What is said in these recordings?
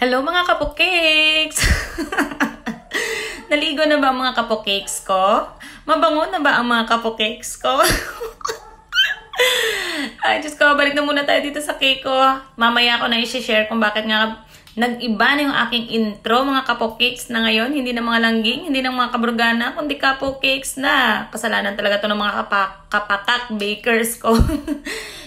Hello mga kapokeks! Naligo na ba ang mga kapokeks ko? Mabango na ba ang mga kapokeks ko? Ay, Diyos ko, balik na muna tayo dito sa cake ko. Mamaya ko na i-share kung bakit nga nag-iba na yung aking intro, mga kapokeks na ngayon. Hindi na mga langging, hindi na mga kabrugana, kundi kapokeks na. Kasalanan talaga to ng mga kapakak bakers ko.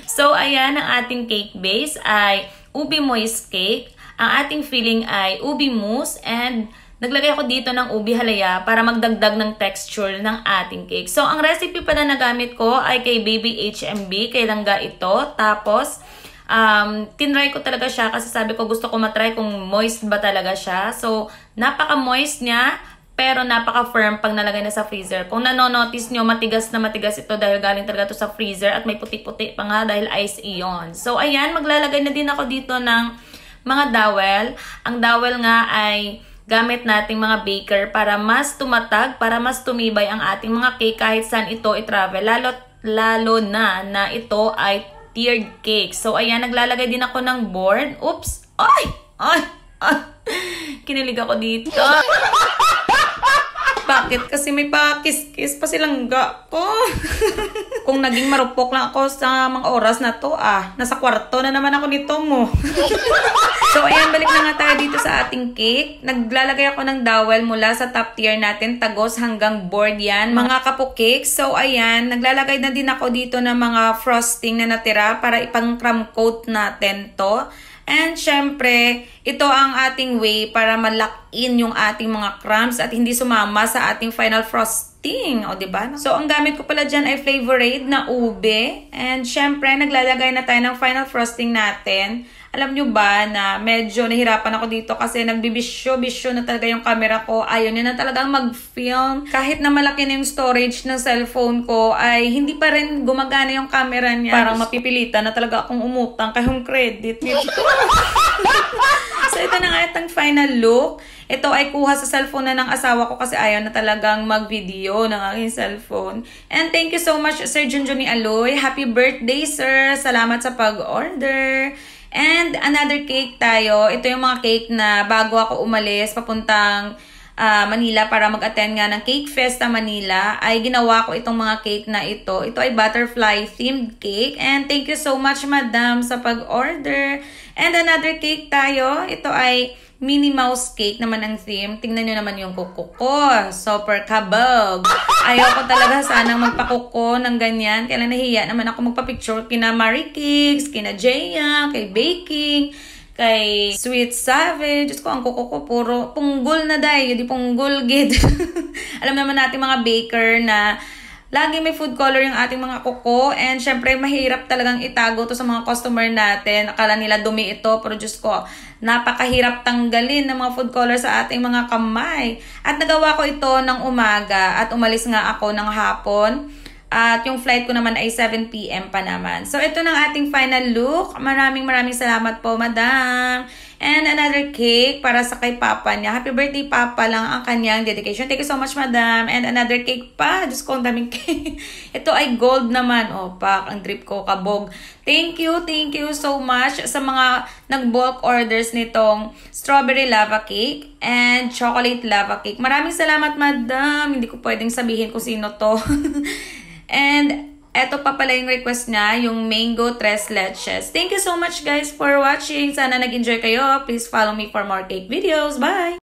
So, ayan, ang ating cake base ay ubi moist cake. Ang ating filling ay ubi mousse and naglagay ako dito ng ubi halaya para magdagdag ng texture ng ating cake. So, ang recipe pa na nagamit ko ay kay Baby HMB, kay Langga ito. Tapos, tinry ko talaga siya kasi sabi ko gusto ko matry kung moist ba talaga siya. So, napaka-moist niya, pero napaka-firm pag nalagay na sa freezer. Kung nanonotice nyo, matigas na matigas ito dahil galing talaga to sa freezer at may puti-puti pa nga dahil ice iyon. So, ayan, maglalagay na din ako dito ng mga dowel. Ang dowel nga ay gamit nating mga baker para mas tumatag, para mas tumibay ang ating mga cake kahit saan ito i-travel. Lalo na ito ay tiered cake. So, ayan, naglalagay din ako ng board. Oops! Ay! Kinilig ako dito. Bakit? Kasi may pakis-kis pa silang ko. Kung naging marupok lang ako sa mga oras na to, nasa kwarto na naman ako nito mo. So, ayan, balik na nga tayo dito sa ating cake. Naglalagay ako ng dowel mula sa top tier natin, tagos hanggang board yan, mga kapokeks. So, ayan, naglalagay na din ako dito ng mga frosting na natira para ipang crumb coat natin to. And syempre, ito ang ating way para ma-lock in yung ating mga crumbs at hindi sumama sa ating final frosting. O, diba? So, ang gamit ko pala dyan ay Flavor Aid na ube. And syempre, naglalagay na tayo ng final frosting natin. Alam nyo ba na medyo nahirapan ako dito kasi nagbibisyo-bisyo na talaga yung camera ko. Ayaw niya na talagang mag-film. Kahit na malaki na yung storage ng cellphone ko, ay hindi pa rin gumagana yung camera niya. Parang mapipilitan na talaga akong umutang kayong credit. So, ito na nga itong final look. Ito ay kuha sa cellphone na ng asawa ko kasi ayaw na talagang mag-video ng aking cellphone. And thank you so much, Sir Junjuni Aloy. Happy birthday, sir. Salamat sa pag-order. And another cake tayo. Ito yung mga cake na bago ako umalis papuntang Manila para mag-attend nga ng Cake Festa Manila, ay ginawa ko itong mga cake na ito. Ito ay butterfly themed cake. And thank you so much, madam, sa pag-order. And another cake tayo. Ito ay Minnie Mouse cake naman ang theme. Tingnan nyo naman yung kuko ko. Super kabog. Ayaw ko talaga sanang magpakuko ng ganyan. Kaya nahiya naman ako magpa-picture kina Marie Cakes, kina Jaya, kay Baking, kay Sweet Savage. Diyos ko, ang kuko ko puro punggol na dahi. Hindi punggol gid. Alam naman natin mga baker na lagi may food color yung ating mga kuko. And syempre, mahirap talagang itago to sa mga customer natin. Akala nila dumi ito. Pero Diyos ko, napakahirap tanggalin ng mga food color sa ating mga kamay. At nagawa ko ito ng umaga. At umalis nga ako ng hapon. At yung flight ko naman ay 7 PM pa naman. So, ito na ating final look. Maraming salamat po, madam. And another cake para sa kay Papa niya. Happy birthday, Papa lang ang kanyang dedication. Thank you so much, madam. And another cake pa. Diyos ko, ang daming cake. Ito ay gold naman. O, pak, ang drip ko, kabog. Thank you so much sa mga nag-bulk orders nitong strawberry lava cake and chocolate lava cake. Maraming salamat, madam. Hindi ko pwedeng sabihin kung sino to. And eto pa pala yung request niya, yung mango tres leches. Thank you so much guys for watching. Sana nag-enjoy kayo. Please follow me for more cake videos. Bye!